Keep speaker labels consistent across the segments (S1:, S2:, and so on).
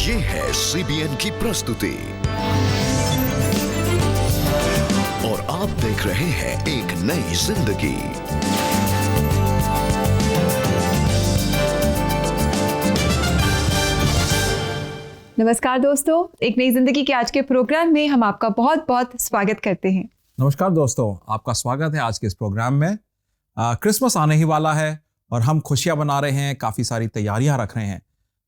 S1: ये है CBN की प्रस्तुति और आप देख रहे हैं एक नई जिंदगी।
S2: नमस्कार दोस्तों, एक नई जिंदगी के आज के प्रोग्राम में हम आपका बहुत बहुत स्वागत करते हैं।
S3: नमस्कार दोस्तों, आपका स्वागत है आज के इस प्रोग्राम में। क्रिसमस आने ही वाला है और हम खुशियां मना रहे हैं, काफ़ी सारी तैयारियां रख रहे हैं,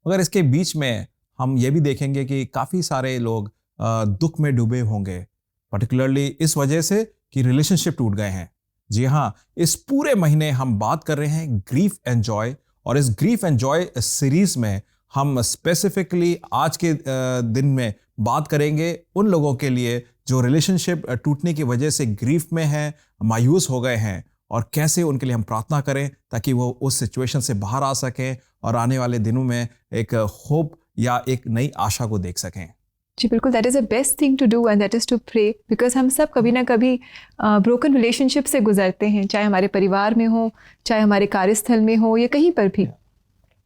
S3: मगर इसके बीच में हम ये भी देखेंगे कि काफ़ी सारे लोग दुख में डूबे होंगे, पर्टिकुलरली इस वजह से कि रिलेशनशिप टूट गए हैं। जी हाँ, इस पूरे महीने हम बात कर रहे हैं ग्रीफ एंड जॉय, और इस ग्रीफ एंड जॉय सीरीज में हम स्पेसिफिकली आज के दिन में बात करेंगे उन लोगों के लिए जो रिलेशनशिप टूटने की वजह से ग्रीफ में हैं, मायूस हो गए हैं, और कैसे उनके लिए हम प्रार्थना करें ताकि वो उस सिचुएशन से बाहर आ सकें और आने वाले दिनों में एक होप या एक नई आशा को देख सकें।
S2: जी बिल्कुल, that is the best thing to do and that is to pray, because हम सब कभी ना कभी ब्रोकन रिलेशनशिप से गुजरते हैं, चाहे हमारे परिवार में हो, चाहे हमारे कार्यस्थल में हो, या कहीं पर भी।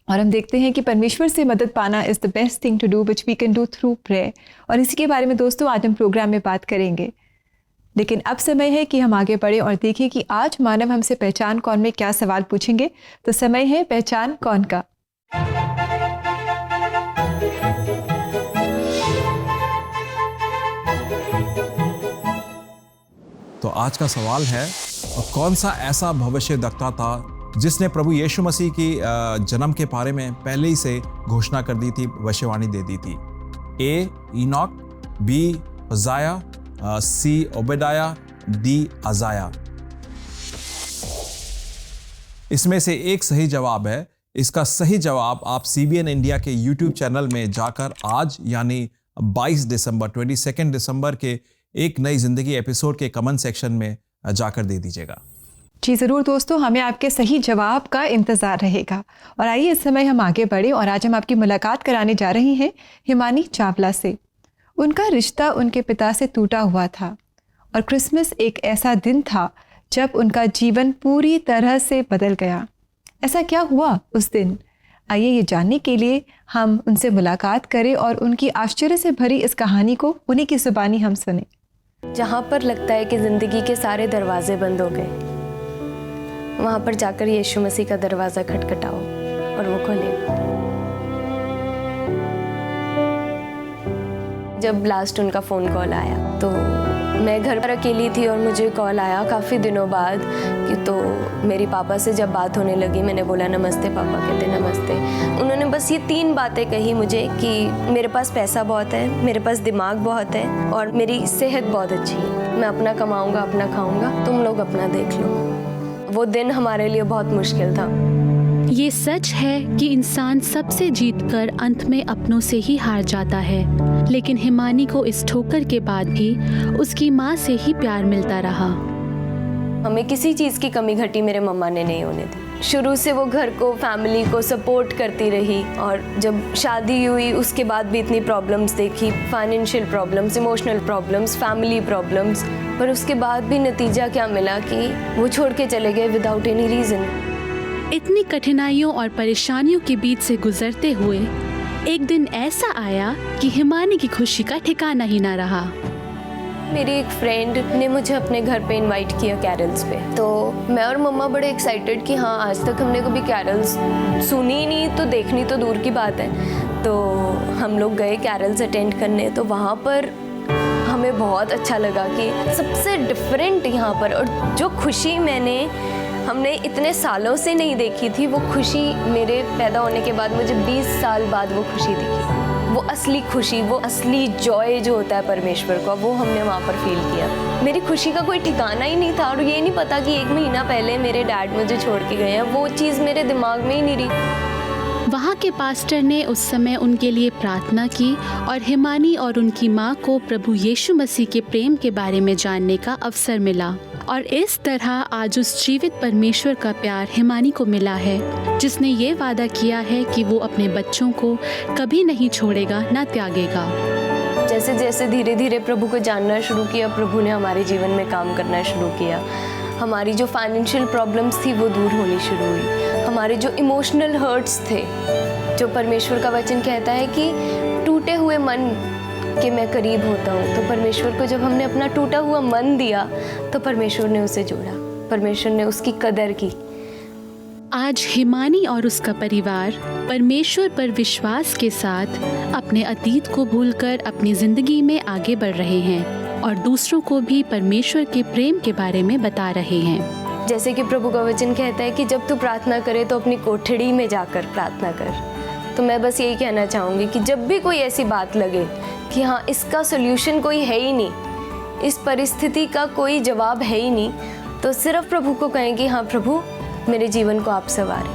S2: और हम देखते हैं कि परमेश्वर से मदद पाना is the best thing to do which we can do through prayer. और इसी के बारे में दोस्तों आज हम प्रोग्राम में बात करेंगे। लेकिन अब समय है कि हम आगे बढ़ें और देखें कि आज मानव हमसे पहचान कौन में क्या सवाल पूछेंगे। तो समय है पहचान कौन का।
S3: तो आज का सवाल है, कौन सा ऐसा भविष्यद्वक्ता था जिसने प्रभु यीशु मसीह की जन्म के बारे में पहले ही से घोषणा कर दी थी, भविष्यवाणी दे दी थी? ए इनॉक, बी हजाया, सी ओबेदाया, डी अजाया। इसमें से एक सही जवाब है। इसका सही जवाब आप CBN इंडिया के YouTube चैनल में जाकर आज यानी 22 दिसंबर के एक नई जिंदगी एपिसोड के कमेंट सेक्शन में जाकर दे दीजिएगा।
S2: जी ज़रूर दोस्तों, हमें आपके सही जवाब का इंतज़ार रहेगा। और आइए इस समय हम आगे बढ़े और आज हम आपकी मुलाकात कराने जा रही हैं हिमानी चावला से। उनका रिश्ता उनके पिता से टूटा हुआ था और क्रिसमस एक ऐसा दिन था जब उनका जीवन पूरी तरह से बदल गया। ऐसा क्या हुआ उस दिन? आइए ये जानने के लिए हम उनसे मुलाकात करें और उनकी आश्चर्य से भरी इस कहानी को उन्हीं की ज़ुबानी हम सुने।
S4: जहाँ पर लगता है कि ज़िंदगी के सारे दरवाजे बंद हो गए, वहाँ पर जाकर यीशु मसीह का दरवाज़ा खटखटाओ और वो खोलेगा। जब लास्ट उनका फ़ोन कॉल आया तो मैं घर पर अकेली थी और मुझे कॉल आया काफ़ी दिनों बाद कि तो मेरी पापा से जब बात होने लगी, मैंने बोला नमस्ते पापा। कहते नमस्ते। उन्होंने बस ये 3 बातें कही मुझे कि मेरे पास पैसा बहुत है, मेरे पास दिमाग बहुत है और मेरी सेहत बहुत अच्छी है। मैं अपना कमाऊँगा, अपना खाऊँगा, तुम लोग अपना देख लो। वो दिन हमारे लिए बहुत मुश्किल था।
S5: ये सच है कि इंसान सबसे जीतकर अंत में अपनों से ही हार जाता है, लेकिन हिमानी को इस ठोकर के बाद भी उसकी माँ से ही प्यार मिलता रहा।
S4: हमें किसी चीज़ की कमी घटी मेरे मम्मा ने नहीं होने दी। शुरू से वो घर को, फैमिली को सपोर्ट करती रही, और जब शादी हुई उसके बाद भी इतनी प्रॉब्लम्स देखी, financial problems, emotional problems, family problems, पर उसके बाद भी नतीजा क्या मिला कि वो छोड़ के चले गए विदाउट एनी रीज़न।
S5: इतनी कठिनाइयों और परेशानियों के बीच से गुजरते हुए एक दिन ऐसा आया कि हिमानी की खुशी का ठिकाना ही ना रहा।
S4: मेरी एक फ्रेंड ने मुझे अपने घर पे इनवाइट किया कैरल्स पे, तो मैं और मम्मा बड़े एक्साइटेड कि हाँ, आज तक हमने कभी कैरल्स सुनी ही नहीं, तो देखनी तो दूर की बात है। तो हम लोग गए कैरल्स अटेंड करने। तो वहाँ पर हमें बहुत अच्छा लगा कि सबसे डिफरेंट यहाँ पर, और जो खुशी हमने इतने सालों से नहीं देखी थी, वो खुशी मेरे पैदा होने के बाद मुझे 20 साल बाद वो खुशी दिखी। वो असली खुशी, वो असली जॉय जो होता है परमेश्वर का, वो हमने वहाँ पर फील किया। मेरी खुशी का कोई ठिकाना ही नहीं था, और ये नहीं पता कि 1 महीना पहले मेरे डैड मुझे छोड़ के गए हैं, वो चीज़ मेरे दिमाग में ही नहीं रही।
S5: वहाँ के पास्टर ने उस समय उनके लिए प्रार्थना की और हिमानी और उनकी माँ को प्रभु यीशु मसीह के प्रेम के बारे में जानने का अवसर मिला, और इस तरह आज उस जीवित परमेश्वर का प्यार हिमानी को मिला है, जिसने ये वादा किया है कि वो अपने बच्चों को कभी नहीं छोड़ेगा, ना त्यागेगा।
S4: जैसे जैसे धीरे धीरे प्रभु को जानना शुरू किया, प्रभु ने हमारे जीवन में काम करना शुरू किया। हमारी जो फाइनेंशियल प्रॉब्लम्स थी वो दूर होनी शुरू हुई। हमारे जो इमोशनल हर्ट्स थे, जो परमेश्वर का वचन कहता है कि टूटे हुए मन के मैं करीब होता हूँ। तो परमेश्वर को जब हमने अपना टूटा हुआ मन दिया तो परमेश्वर ने उसे जोड़ा, परमेश्वर ने उसकी कदर की।
S5: आज हिमानी और उसका परिवार परमेश्वर पर विश्वास के साथ अपने अतीत को भूलकर अपनी जिंदगी में आगे बढ़ रहे हैं और दूसरों को भी परमेश्वर के प्रेम के बारे में बता रहे हैं।
S4: जैसे कि प्रभु का वचन कहता है कि जब तू प्रार्थना करे तो अपनी कोठड़ी में जाकर प्रार्थना कर। तो मैं बस यही कहना चाहूँगी कि जब भी कोई ऐसी बात लगे कि हाँ इसका सोल्यूशन कोई है ही नहीं, इस परिस्थिति का कोई जवाब है ही नहीं, तो सिर्फ प्रभु को कहें कि हाँ प्रभु मेरे जीवन को आप संवारें।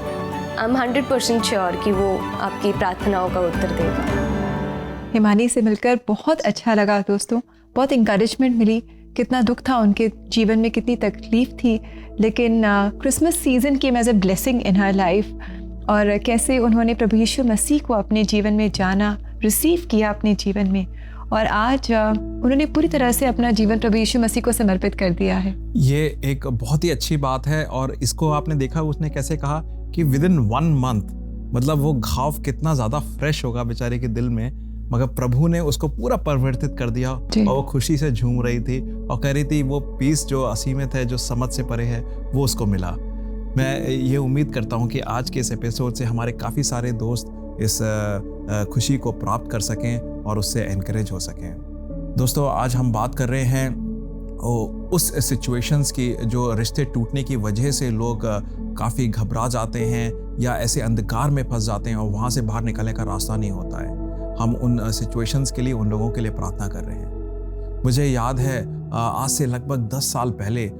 S4: आई एम 100% श्योर कि वो आपकी प्रार्थनाओं का उत्तर देगा।
S2: हिमानी से मिलकर बहुत अच्छा लगा दोस्तों, बहुत इंकरेजमेंट मिली। कितना दुख था उनके जीवन में, कितनी तकलीफ थी, लेकिन Christmas season came as a blessing in her life. और कैसे उन्होंने प्रभु यीशु मसीह को अपने जीवन में जाना, रिसीव किया अपने जीवन में, और आज उन्होंने पूरी तरह से अपना जीवन प्रभु यीशु मसीह को समर्पित कर दिया है।
S3: ये एक बहुत ही अच्छी बात है। और इसको आपने देखा उसने कैसे कहा कि विदिन 1 मंथ, मतलब वो घाव कितना ज़्यादा फ्रेश होगा बेचारे के दिल में, मगर प्रभु ने उसको पूरा परिवर्तित कर दिया और वो खुशी से झूम रही थी और कह रही थी वो पीस जो असीमित है, जो समझ से परे है, वो उसको मिला। मैं ये उम्मीद करता हूँ कि आज के इस एपिसोड से हमारे काफ़ी सारे दोस्त इस खुशी को प्राप्त कर सकें और उससे एनकरेज हो सकें। दोस्तों, आज हम बात कर रहे हैं उस सिचुएशंस की जो रिश्ते टूटने की वजह से लोग काफ़ी घबरा जाते हैं या ऐसे अंधकार में फंस जाते हैं और वहाँ से बाहर निकलने का रास्ता नहीं होता है। हम उन सिचुएशंस के लिए, उन लोगों के लिए प्रार्थना कर रहे हैं। मुझे याद है आज से लगभग 10 साल पहले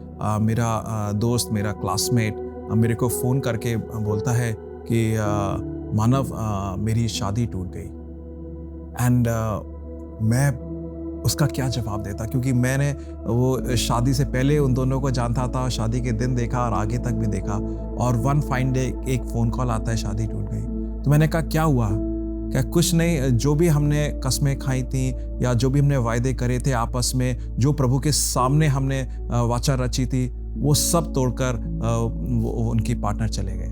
S3: मेरा दोस्त, मेरा क्लासमेट मेरे को फ़ोन करके बोलता है कि मानव मेरी शादी टूट गई। एंड मैं उसका क्या जवाब देता, क्योंकि मैंने वो शादी से पहले उन दोनों को जानता था, शादी के दिन देखा और आगे तक भी देखा, और वन फाइन डे एक फ़ोन कॉल आता है, शादी टूट गई। तो मैंने कहा क्या हुआ? क्या कुछ नहीं, जो भी हमने कस्में खाई थी या जो भी हमने वायदे करे थे आपस में, जो प्रभु के सामने हमने वाचा रची थी, वो सब तोड़कर वो उनकी पार्टनर चले गए।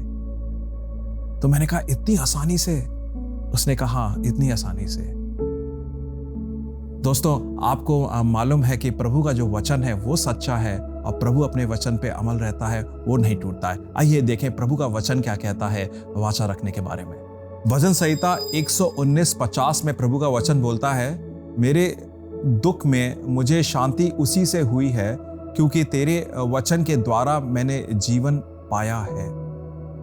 S3: तो मैंने कहा इतनी आसानी से? उसने कहा हाँ, इतनी आसानी से। दोस्तों, आपको मालूम है कि प्रभु का जो वचन है वो सच्चा है और प्रभु अपने वचन पे अमल रहता है, वो नहीं टूटता है। आइए देखें प्रभु का वचन क्या कहता है वाचा रखने के बारे में। भजन संहिता 119:50 में प्रभु का वचन बोलता है, मेरे दुख में मुझे शांति उसी से हुई है क्योंकि तेरे वचन के द्वारा मैंने जीवन पाया है।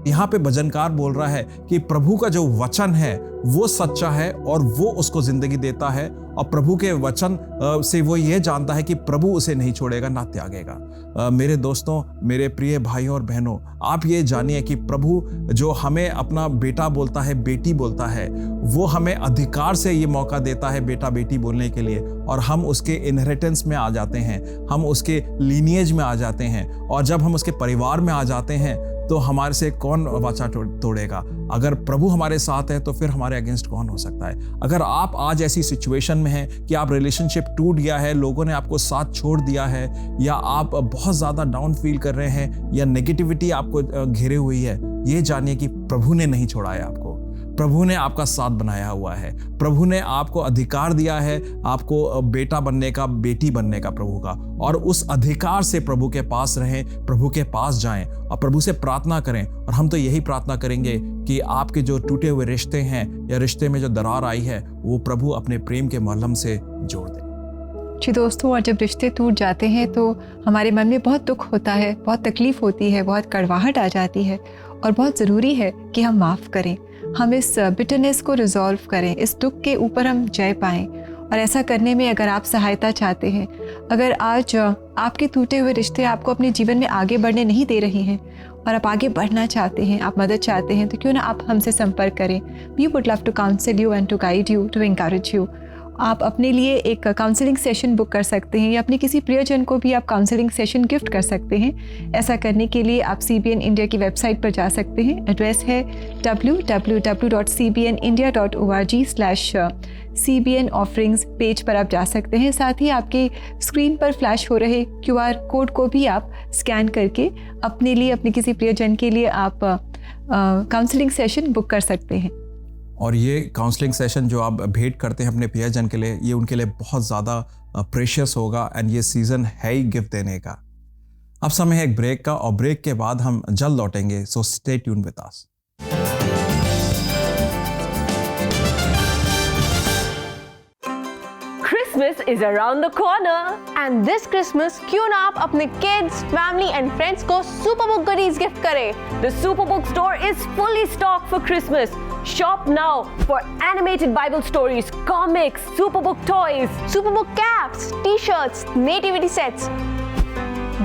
S3: यहाँ पे भजनकार बोल रहा है कि प्रभु का जो वचन है वो सच्चा है और वो उसको जिंदगी देता है, और प्रभु के वचन से वो ये जानता है कि प्रभु उसे नहीं छोड़ेगा, ना त्यागेगा। मेरे दोस्तों, मेरे प्रिय भाइयों और बहनों, आप ये जानिए कि प्रभु जो हमें अपना बेटा बोलता है, बेटी बोलता है, वो हमें अधिकार से ये मौका देता है बेटा बेटी बोलने के लिए, और हम उसके इनहेरिटेंस में आ जाते हैं, हम उसके लीनिएज में आ जाते हैं, और जब हम उसके परिवार में आ जाते हैं तो हमारे से कौन वाचा तोड़ेगा? अगर प्रभु हमारे साथ है तो फिर हमारे अगेंस्ट कौन हो सकता है? अगर आप आज ऐसी सिचुएशन में हैं कि आप रिलेशनशिप टूट गया है, लोगों ने आपको साथ छोड़ दिया है, या आप बहुत ज़्यादा डाउन फील कर रहे हैं, या नेगेटिविटी आपको घेरे हुई है, ये जानिए कि प्रभु ने नहीं छोड़ा है आपको। प्रभु ने आपका साथ बनाया हुआ है। प्रभु ने आपको अधिकार दिया है, आपको बेटा बनने का, बेटी बनने का प्रभु का, और उस अधिकार से प्रभु के पास रहें, प्रभु के पास जाएं और प्रभु से प्रार्थना करें। और हम तो यही प्रार्थना करेंगे कि आपके जो टूटे हुए रिश्ते हैं या रिश्ते में जो दरार आई है, वो प्रभु अपने प्रेम के मरहम से जोड़ दे।
S2: जी दोस्तों, और जब रिश्ते टूट जाते हैं तो हमारे मन में बहुत दुख होता है, बहुत तकलीफ होती है, बहुत कड़वाहट आ जाती है, और बहुत ज़रूरी है कि हम माफ़ करें, हम इस बिटरनेस को रिजॉल्व करें, इस दुख के ऊपर हम जय पाएं। और ऐसा करने में अगर आप सहायता चाहते हैं, अगर आज आपके टूटे हुए रिश्ते आपको अपने जीवन में आगे बढ़ने नहीं दे रहे हैं और आप आगे बढ़ना चाहते हैं, आप मदद चाहते हैं, तो क्यों ना आप हमसे संपर्क करें। We would love to counsel you and to guide you, to encourage you. आप अपने लिए एक काउंसलिंग सेशन बुक कर सकते हैं, या अपने किसी प्रियजन को भी आप काउंसलिंग सेशन गिफ्ट कर सकते हैं। ऐसा करने के लिए आप CBN इंडिया की वेबसाइट पर जा सकते हैं। एड्रेस है www.cbnindia.org/CBN ऑफरिंग्स। पेज पर आप जा सकते हैं। साथ ही आपके स्क्रीन पर फ्लैश हो रहे QR कोड को भी आप स्कैन करके अपने लिए, अपने किसी प्रियजन के लिए आप काउंसलिंग सेशन बुक कर सकते हैं।
S3: और ये काउंसलिंग सेशन जो आप भेंट करते हैं अपने प्रियजन के लिए, ये उनके लिए बहुत ज़्यादा प्रेशियस होगा एंड ये सीज़न है ही गिफ्ट देने का। अब समय है एक ब्रेक का, और ब्रेक के बाद हम जल्द लौटेंगे, so stay tune with us.
S6: Christmas is around the corner, and this Christmas क्यों ना आप अपने kids, family and friends को Superbook goodies gift करें। The Superbook store is fully stocked for Christmas. Shop now for animated Bible stories, comics, Superbook toys, Superbook caps, t-shirts, nativity sets.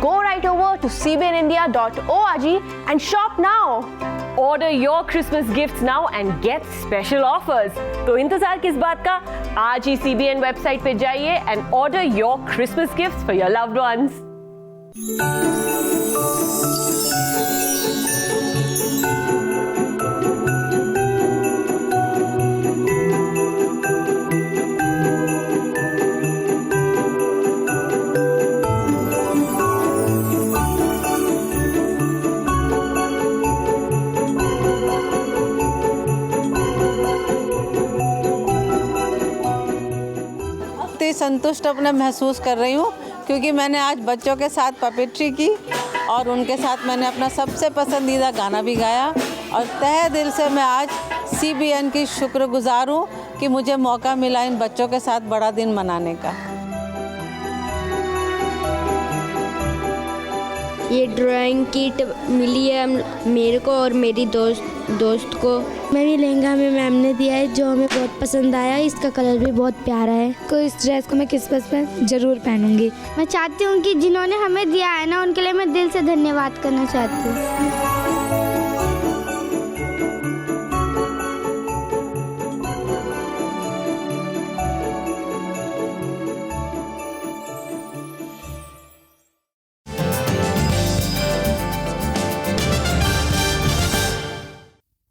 S6: Go right over to cbnindia.org and shop now. Order your Christmas gifts now and get special offers. तो इंतजार किस बात का? आज ही CBN website पे जाइए and order your Christmas gifts for your loved ones.
S7: संतुष्ट अपना महसूस कर रही हूँ, क्योंकि मैंने आज बच्चों के साथ पपेट्री की और उनके साथ मैंने अपना सबसे पसंदीदा गाना भी गाया, और तहे दिल से मैं आज CBN की शुक्रगुजार हूँ कि मुझे मौका मिला इन बच्चों के साथ बड़ा दिन मनाने का।
S8: ये ड्राइंग किट मिली है मेरे को और मेरी दोस्त को। मैं भी लहंगा हमें मैम ने दिया है जो हमें बहुत पसंद आया, इसका कलर भी बहुत प्यारा है। तो इस ड्रेस को मैं क्रिसमस में ज़रूर पहनूंगी। मैं चाहती हूँ कि जिन्होंने हमें दिया है ना, उनके लिए मैं दिल से धन्यवाद करना चाहती हूँ।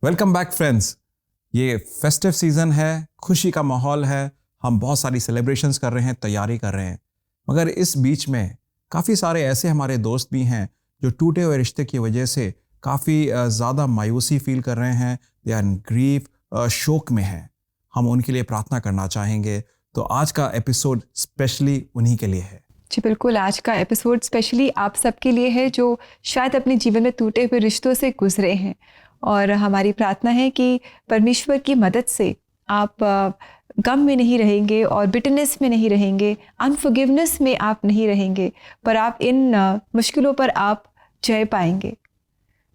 S3: Welcome back friends. ये फेस्टिव सीज़न है, खुशी का माहौल है, हम बहुत सारी सेलिब्रेशंस कर रहे हैं, तैयारी कर रहे हैं, मगर इस बीच में काफ़ी सारे ऐसे हमारे दोस्त भी हैं जो टूटे हुए रिश्ते की वजह से काफ़ी ज़्यादा मायूसी फील कर रहे हैं, दे आर इन ग्रीफ, शोक में हैं। हम उनके लिए प्रार्थना करना चाहेंगे, तो आज का एपिसोड स्पेशली उन्हीं के लिए है।
S2: जी बिल्कुल, आज का एपिसोड स्पेशली आप सबके लिए है जो शायद अपने जीवन में टूटे हुए रिश्तों से गुजरे हैं, और हमारी प्रार्थना है कि परमेश्वर की मदद से आप गम में नहीं रहेंगे और बिटरनेस में नहीं रहेंगे, अनफॉरगिवनेस में आप नहीं रहेंगे, पर आप इन मुश्किलों पर आप जय पाएंगे।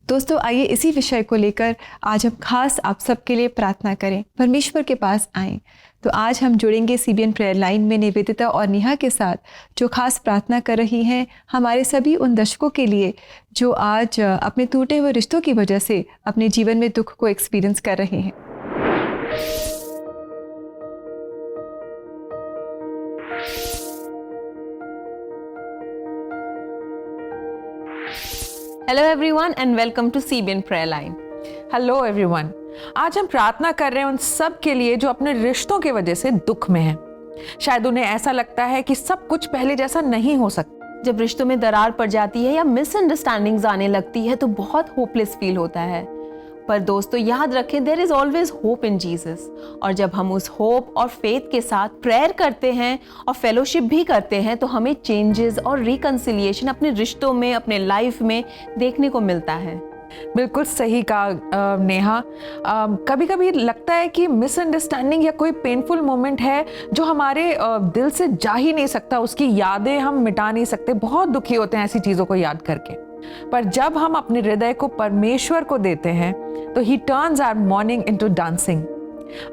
S2: दोस्तों, आइए इसी विषय को लेकर आज हम खास आप सबके लिए प्रार्थना करें, परमेश्वर के पास आएं। तो आज हम जुड़ेंगे CBN प्रेयर लाइन में निवेदिता और नेहा के साथ, जो खास प्रार्थना कर रही हैं हमारे सभी उन दर्शकों के लिए जो आज अपने टूटे हुए रिश्तों की वजह से अपने जीवन में दुख को एक्सपीरियंस कर रहे हैं।
S6: Hello everyone and welcome to CBN Prayer Line.
S9: Hello everyone, आज हम प्रार्थना कर रहे हैं उन सब के लिए जो अपने रिश्तों की वजह से दुख में हैं। शायद उन्हें ऐसा लगता है कि सब कुछ पहले जैसा नहीं हो सकता।
S6: जब रिश्तों में दरार पड़ जाती है या मिसअंडरस्टैंडिंग्स आने लगती है तो बहुत होपलेस फील होता है। पर दोस्तों, याद रखें, there is always hope in Jesus. और जब हम उस होप और फेथ के साथ प्रेयर करते हैं और फेलोशिप भी करते हैं तो हमें चेंजेस और रिकंसिलिएशन अपने रिश्तों में, अपने लाइफ में देखने को मिलता है।
S9: बिल्कुल सही कहा नेहा। कभी कभी लगता है कि मिसअंडरस्टैंडिंग या कोई पेनफुल मोमेंट है जो हमारे दिल से जा ही नहीं सकता, उसकी यादें हम मिटा नहीं सकते। बहुत दुखी होते हैं ऐसी चीज़ों को याद करके। पर जब हम अपने हृदय को परमेश्वर को देते हैं तो he turns our mourning into dancing.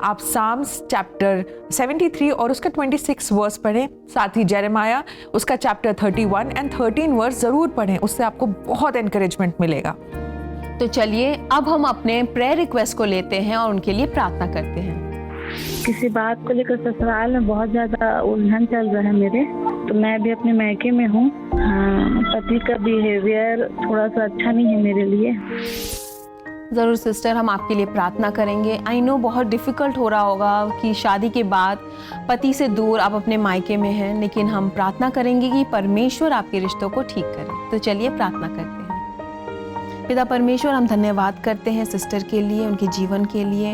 S9: आप साम्स चैप्टर 73 और उसका 26 वर्स पढ़ें, साथ ही जेरेमाया उसका चैप्टर 31 एंड 13 वर्स ज़रूर पढ़ें, उससे आपको बहुत एनकरेजमेंट मिलेगा।
S6: तो चलिए अब हम अपने प्रेयर रिक्वेस्ट को लेते हैं और उनके लिए प्रार्थना करते हैं।
S10: किसी बात को लेकर ससुराल में बहुत ज्यादा उलझन चल रहा है मेरे, तो मैं भी अपने मायके में हूँ। हाँ, पति का बिहेवियर थोड़ा सा अच्छा नहीं है मेरे लिए।
S6: ज़रूर सिस्टर, हम आपके लिए प्रार्थना करेंगे। आई नो बहुत डिफ़िकल्ट हो रहा होगा कि शादी के बाद पति से दूर आप अपने मायके में हैं, लेकिन हम प्रार्थना करेंगे कि परमेश्वर आपके रिश्तों को ठीक करे। तो चलिए प्रार्थना करते हैं। पिता परमेश्वर, हम धन्यवाद करते हैं सिस्टर के लिए, उनके जीवन के लिए।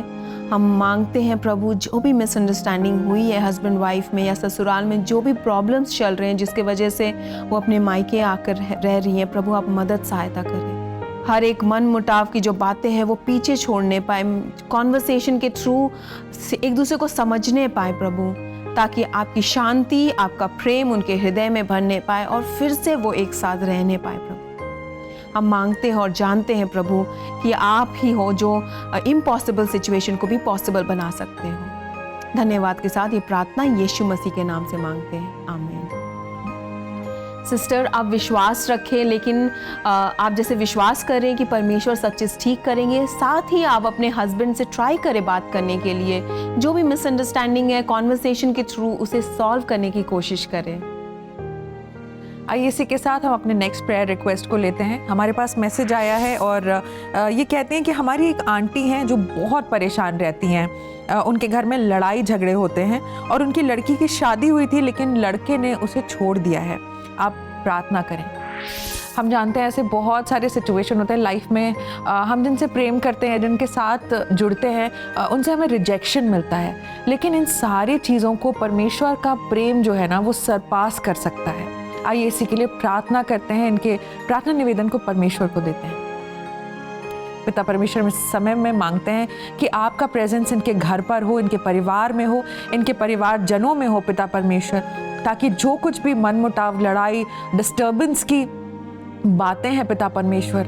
S6: हम मांगते हैं प्रभु, जो भी मिसअंडरस्टैंडिंग हुई है हस्बैंड वाइफ में या ससुराल में, जो भी प्रॉब्लम्स चल रहे हैं जिसके वजह से वो अपने मायके आकर रह रही हैं, प्रभु आप मदद सहायता करें। हर एक मन मुटाव की जो बातें हैं वो पीछे छोड़ने पाए, कॉन्वर्सेशन के थ्रू एक दूसरे को समझने पाए प्रभु, ताकि आपकी शांति, आपका प्रेम उनके हृदय में भरने पाए और फिर से वो एक साथ रहने पाए प्रभु। हम मांगते हैं और जानते हैं प्रभु कि आप ही हो जो इम्पॉसिबल सिचुएशन को भी पॉसिबल बना सकते हो। धन्यवाद के साथ ये प्रार्थना यीशु मसीह के नाम से मांगते हैं, आमीन। सिस्टर, आप विश्वास रखें, लेकिन आप जैसे विश्वास करें कि परमेश्वर सब चीज़ ठीक करेंगे, साथ ही आप अपने हस्बैंड से ट्राई करें बात करने के लिए। जो भी मिसअंडरस्टैंडिंग है, कॉन्वर्सेशन के थ्रू उसे सॉल्व करने की कोशिश करें।
S9: आइए इसी के साथ हम अपने नेक्स्ट प्रेयर रिक्वेस्ट को लेते हैं। हमारे पास मैसेज आया है और ये कहते हैं कि हमारी एक आंटी हैं जो बहुत परेशान रहती हैं। उनके घर में लड़ाई झगड़े होते हैं और उनकी लड़की की शादी हुई थी लेकिन लड़के ने उसे छोड़ दिया है। आप प्रार्थना करें। हम जानते हैं ऐसे बहुत सारे सिचुएशन होते हैं लाइफ में, हम जिनसे प्रेम करते हैं, जिनके साथ जुड़ते हैं, उनसे हमें रिजेक्शन मिलता है, लेकिन इन सारी चीज़ों को परमेश्वर का प्रेम जो है ना वो सरपास कर सकता है। आइए इसी के लिए प्रार्थना करते हैं, इनके प्रार्थना निवेदन को परमेश्वर को देते हैं। पिता परमेश्वर, इस समय में मांगते हैं कि आपका प्रेजेंस इनके घर पर हो, इनके परिवार में हो, इनके परिवार जनों में हो पिता परमेश्वर, ताकि जो कुछ भी मनमुटाव, लड़ाई, डिस्टर्बेंस की बातें हैं पिता परमेश्वर,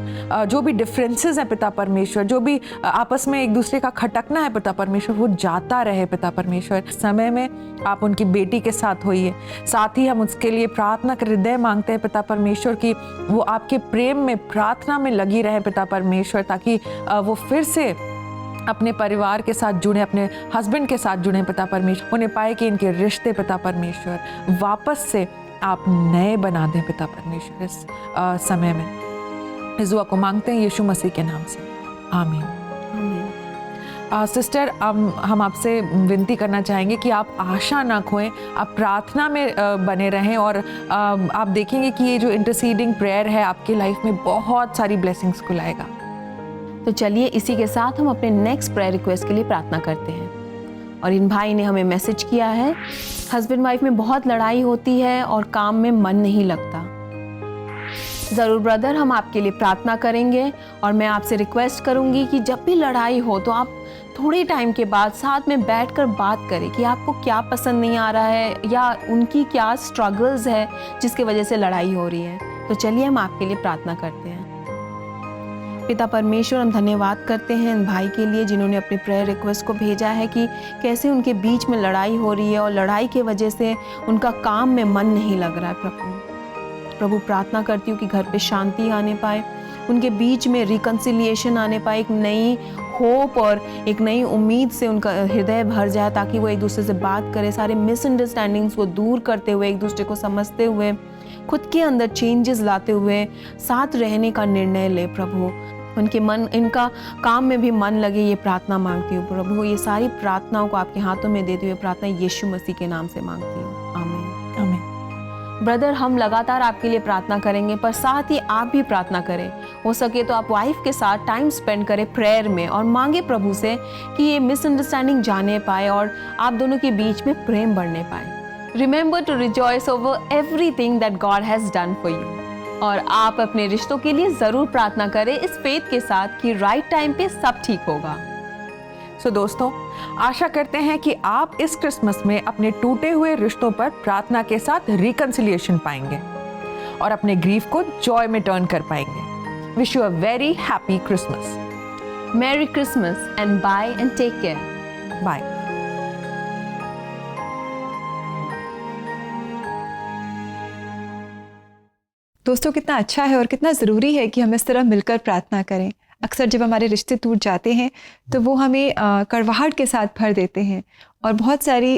S9: जो भी डिफरेंसेस हैं पिता परमेश्वर, जो भी आपस में एक दूसरे का खटकना है पिता परमेश्वर, वो जाता रहे पिता परमेश्वर। समय में आप उनकी बेटी के साथ होइए। साथ ही हम उसके लिए प्रार्थना कर हृदय मांगते हैं पिता परमेश्वर की वो आपके प्रेम में, प्रार्थना में लगी रहे पिता परमेश्वर, ताकि वो फिर से अपने परिवार के साथ जुड़े, अपने हस्बैंड के साथ जुड़े पिता परमेश्वर। उन्हें पाए कि इनके रिश्ते पिता परमेश्वर वापस से आप नए बना दें पिता परमेश्वर। इस समय में इस दुआ को मांगते हैं यीशु मसीह के नाम से, आमीन। सिस्टर, हम आपसे विनती करना चाहेंगे कि आप आशा ना खोएं, आप प्रार्थना में बने रहें और आप देखेंगे कि ये जो इंटरसीडिंग प्रेयर है आपकी लाइफ में बहुत सारी ब्लेसिंग्स को लाएगा।
S6: तो चलिए इसी के साथ हम अपने नेक्स्ट प्रेयर रिक्वेस्ट के लिए प्रार्थना करते हैं। और इन भाई ने हमें मैसेज किया है, हस्बैंड वाइफ में बहुत लड़ाई होती है और काम में मन नहीं लगता। ज़रूर ब्रदर, हम आपके लिए प्रार्थना करेंगे और मैं आपसे रिक्वेस्ट करूंगी कि जब भी लड़ाई हो तो आप थोड़े टाइम के बाद साथ में बैठकर बात करें कि आपको क्या पसंद नहीं आ रहा है या उनकी क्या स्ट्रगल्स है जिसकी वजह से लड़ाई हो रही है। तो चलिए हम आपके लिए प्रार्थना करते हैं। पिता परमेश्वर, हम धन्यवाद करते हैं इन भाई के लिए जिन्होंने अपने प्रेयर रिक्वेस्ट को भेजा है कि कैसे उनके बीच में लड़ाई हो रही है और लड़ाई की वजह से उनका काम में मन नहीं लग रहा है। प्रभु प्रार्थना करती हूँ कि घर पे शांति आने पाए, उनके बीच में रिकन्सिलिएशन आने पाए, एक नई होप और एक नई उम्मीद से उनका हृदय भर जाए, ताकि वो एक दूसरे से बात करें, सारे मिसअंडरस्टैंडिंग्स को दूर करते हुए, एक दूसरे को समझते हुए, खुद के अंदर चेंजेस लाते हुए साथ रहने का निर्णय ले। प्रभु उनके मन, इनका काम में भी मन लगे, ये प्रार्थना मांगती हूँ प्रभु। ये सारी प्रार्थनाओं को आपके हाथों में देते हुए प्रार्थना यीशु मसीह के नाम से मांगती हूँ, आमीन, आमीन। ब्रदर, हम लगातार आपके लिए प्रार्थना करेंगे, पर साथ ही आप भी प्रार्थना करें। हो सके तो आप वाइफ के साथ टाइम स्पेंड करें प्रेयर में और मांगे प्रभु से कि ये मिसअंडरस्टैंडिंग जाने पाए और आप दोनों के बीच में प्रेम बढ़ने पाए। Remember to rejoice over everything that God has done for you. और आप अपने रिश्तों के लिए जरूर प्रार्थना करें इस फेथ के साथ कि राइट टाइम पे सब ठीक होगा।
S9: सो दोस्तों, आशा करते हैं कि आप इस क्रिसमस में अपने टूटे हुए रिश्तों पर प्रार्थना के साथ रिकन्सिलिएशन पाएंगे और अपने ग्रीफ को जॉय में टर्न कर पाएंगे। Wish you a very happy Christmas.
S6: Merry Christmas and bye and take care.
S9: Bye.
S2: दोस्तों, कितना अच्छा है और कितना ज़रूरी है कि हम इस तरह मिलकर प्रार्थना करें। अक्सर जब हमारे रिश्ते टूट जाते हैं तो वो हमें कड़वाहट के साथ भर देते हैं और बहुत सारी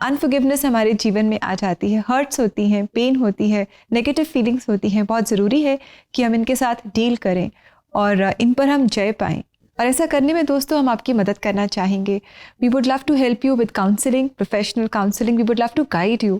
S2: अनफॉरगिवनेस हमारे जीवन में आ जाती है, हर्ट्स होती हैं, पेन होती है, नेगेटिव फीलिंग्स होती हैं। बहुत ज़रूरी है कि हम इनके साथ डील करें और इन पर हम जय पाएं। और ऐसा करने में दोस्तों हम आपकी मदद करना चाहेंगे। We would love to help you with counselling, professional counselling. We would love to guide you,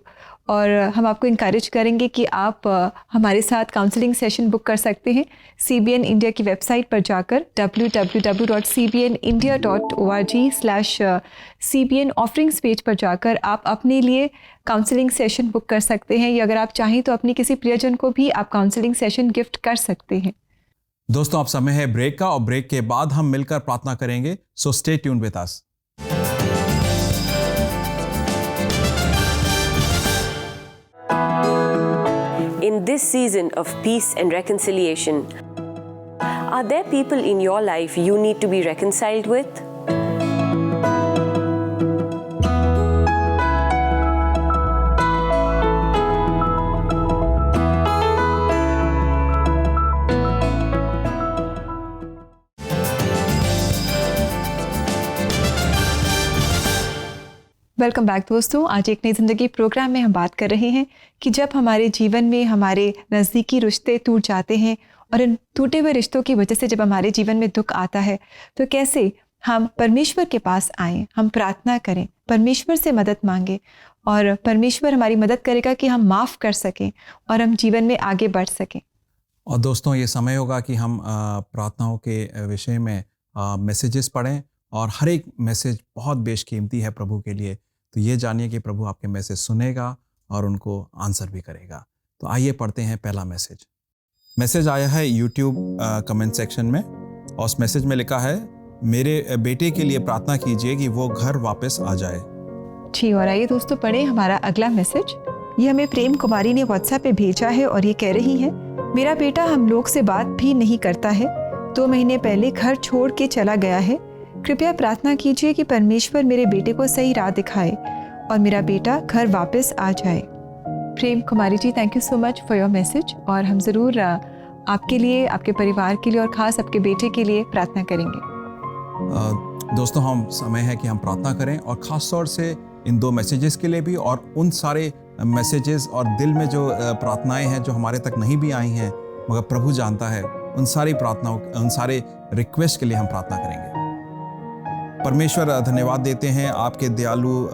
S2: और हम आपको इनकरेज करेंगे कि आप हमारे साथ काउंसलिंग सेशन बुक कर सकते हैं। CBN इंडिया की वेबसाइट पर जाकर www.cbnindia.org/CBN ऑफरिंग्स पेज पर जाकर आप अपने लिए काउंसलिंग सेशन बुक कर सकते हैं, या अगर आप चाहें तो अपनी किसी प्रियजन को भी आप काउंसलिंग सेशन गिफ्ट कर सकते हैं।
S3: दोस्तों, अब समय है ब्रेक का, और ब्रेक के बाद हम मिलकर प्रार्थना करेंगे। So stay tuned with us.
S6: In this season of peace and reconciliation, are there people in your life you need to be reconciled with?
S2: Welcome back दोस्तों। आज एक नई ज़िंदगी प्रोग्राम में हम बात कर रहे हैं कि जब हमारे जीवन में हमारे नज़दीकी रिश्ते टूट जाते हैं, और इन टूटे हुए रिश्तों की वजह से जब हमारे जीवन में दुख आता है, तो कैसे हम परमेश्वर के पास आएँ, हम प्रार्थना करें, परमेश्वर से मदद मांगें, और परमेश्वर हमारी मदद करेगा कि हम माफ़ कर सकें और हम जीवन में आगे बढ़ सकें।
S3: और दोस्तों, ये समय होगा कि हम प्रार्थनाओं के विषय में मैसेजेस पढ़ें, और हर एक मैसेज बहुत बेशकीमती है प्रभु के लिए। तो ये जानिए कि प्रभु आपके मैसेज सुनेगा और उनको आंसर भी करेगा। तो आइए पढ़ते हैं पहला मैसेज आया है यूट्यूब कमेंट सेक्शन में, और उस मैसेज में लिखा है, मेरे बेटे के लिए प्रार्थना कीजिए कि वो घर वापस आ जाए।
S2: जी, और आइए दोस्तों पढ़ें हमारा अगला मैसेज। ये हमें प्रेम कुमारी ने व्हाट्सएप पे भेजा है, और ये कह रही हैं, मेरा बेटा हम लोग से बात भी नहीं करता है, 2 महीने पहले घर छोड़ के चला गया है। कृपया प्रार्थना कीजिए कि परमेश्वर मेरे बेटे को सही राह दिखाए और मेरा बेटा घर वापस आ जाए। Prem Kumari ji, thank you so much for your message, और हम ज़रूर आपके लिए, आपके परिवार के लिए, और ख़ास आपके बेटे के लिए प्रार्थना करेंगे।
S3: दोस्तों, हम समय है कि हम प्रार्थना करें, और ख़ास तौर से इन 2 मैसेजेस के लिए भी, और उन सारे मैसेजेस और दिल में जो प्रार्थनाएं हैं जो हमारे तक नहीं भी आई हैं मगर प्रभु जानता है, उन सारी प्रार्थनाओं, उन सारे रिक्वेस्ट के लिए हम प्रार्थना करेंगे। परमेश्वर, धन्यवाद देते हैं आपके दयालु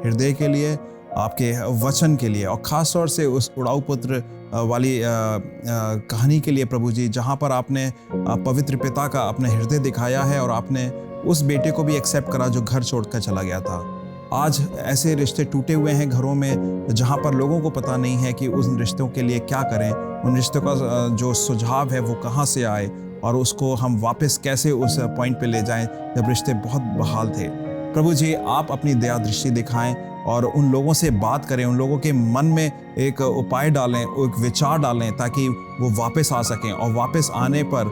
S3: हृदय के लिए, आपके वचन के लिए, और ख़ास तौर से उस उड़ाऊ पुत्र वाली कहानी के लिए प्रभु जी, जहाँ पर आपने पवित्र पिता का अपने हृदय दिखाया है, और आपने उस बेटे को भी एक्सेप्ट करा जो घर छोड़कर चला गया था। आज ऐसे रिश्ते टूटे हुए हैं घरों में, जहाँ पर लोगों को पता नहीं है कि उन रिश्तों के लिए क्या करें, उन रिश्तों का जो सुझाव है वो कहाँ से आए, और उसको हम वापस कैसे उस पॉइंट पे ले जाएं जब रिश्ते बहुत बहाल थे। प्रभु जी, आप अपनी दया दृष्टि दिखाएं और उन लोगों से बात करें, उन लोगों के मन में एक उपाय डालें, एक विचार डालें, ताकि वो वापस आ सकें, और वापस आने पर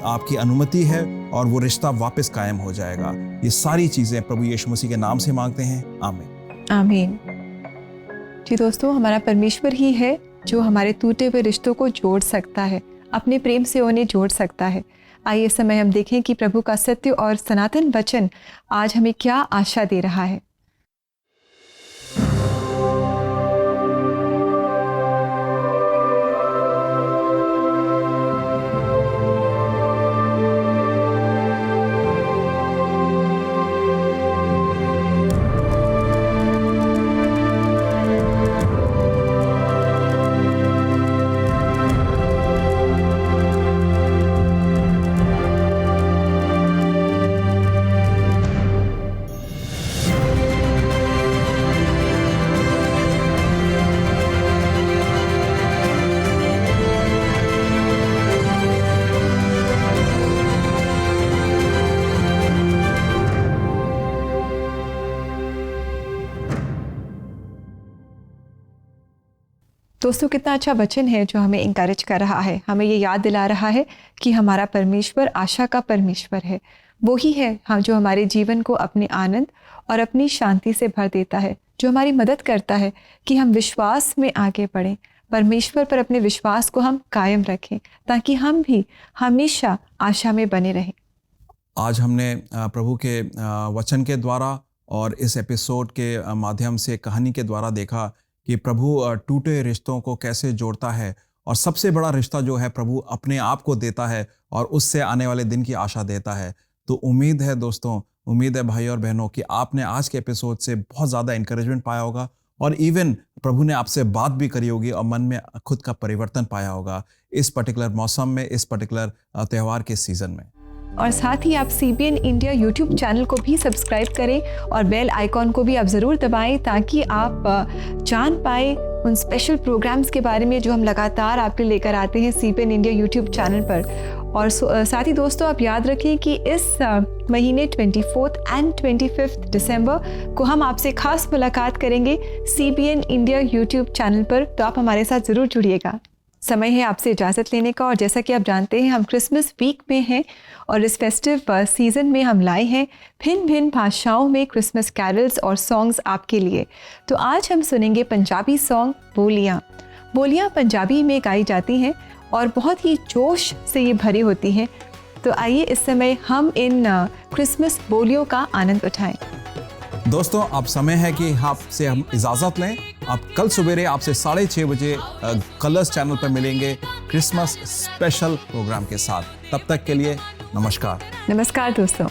S3: आपकी अनुमति है और वो रिश्ता वापस कायम हो जाएगा। ये सारी चीज़ें प्रभु यीशु मसीह के नाम से मांगते हैं, आमीन।
S2: आमीन। जी दोस्तों, हमारा परमेश्वर ही है जो हमारे टूटे हुए रिश्तों को जोड़ सकता है, अपने प्रेम से उन्हें जोड़ सकता है। आइए इस समय हम देखें कि प्रभु का सत्य और सनातन वचन आज हमें क्या आशा दे रहा है। दोस्तों, कितना अच्छा वचन है जो हमें इंकरेज कर रहा है, हमें ये याद दिला रहा है कि हमारा परमेश्वर आशा का परमेश्वर है। वो ही है जो हमारे जीवन को अपने आनंद और अपनी शांति से भर देता है, जो हमारी मदद करता है कि हम विश्वास में आगे बढ़ें, परमेश्वर पर अपने विश्वास को हम कायम रखें, ताकि हम भी हमेशा आशा में बने रहें।
S3: आज हमने प्रभु के वचन के द्वारा और इस एपिसोड के माध्यम से, कहानी के द्वारा देखा कि प्रभु टूटे रिश्तों को कैसे जोड़ता है और सबसे बड़ा रिश्ता जो है प्रभु अपने आप को देता है और उससे आने वाले दिन की आशा देता है। तो उम्मीद है दोस्तों, उम्मीद है भाई और बहनों कि आपने आज के एपिसोड से बहुत ज़्यादा इंकरेजमेंट पाया होगा और इवन प्रभु ने आपसे बात भी करी होगी और मन में खुद का परिवर्तन पाया होगा इस पर्टिकुलर मौसम में, इस पर्टिकुलर त्यौहार के सीज़न में।
S2: और साथ ही आप CBN इंडिया यूट्यूब चैनल को भी सब्सक्राइब करें और बेल आइकॉन को भी आप ज़रूर दबाएं ताकि आप जान पाए उन स्पेशल प्रोग्राम्स के बारे में जो हम लगातार आपके लेकर आते हैं CBN इंडिया यूट्यूब चैनल पर। और साथ ही दोस्तों आप याद रखें कि इस महीने 24 एंड 25 दिसंबर को हम आपसे खास मुलाकात करेंगे CBN इंडिया यूट्यूब चैनल पर, तो आप हमारे साथ ज़रूर जुड़िएगा। समय है आपसे इजाज़त लेने का और जैसा कि आप जानते हैं हम क्रिसमस वीक में हैं और इस फेस्टिव सीज़न में हम लाए हैं भिन्न भिन्न भाषाओं में क्रिसमस कैरल्स और सॉन्ग्स आपके लिए। तो आज हम सुनेंगे पंजाबी सॉन्ग बोलियाँ। बोलियाँ पंजाबी में गाई जाती हैं और बहुत ही जोश से ये भरी होती हैं। तो आइए इस समय हम इन क्रिसमस बोलियों का आनंद उठाएं।
S3: दोस्तों अब समय है कि आपसे हम इजाज़त लें। आप कल सवेरे आपसे 6:30 बजे कलर्स चैनल पर मिलेंगे क्रिसमस स्पेशल प्रोग्राम के साथ। तब तक के लिए नमस्कार।
S2: नमस्कार दोस्तों।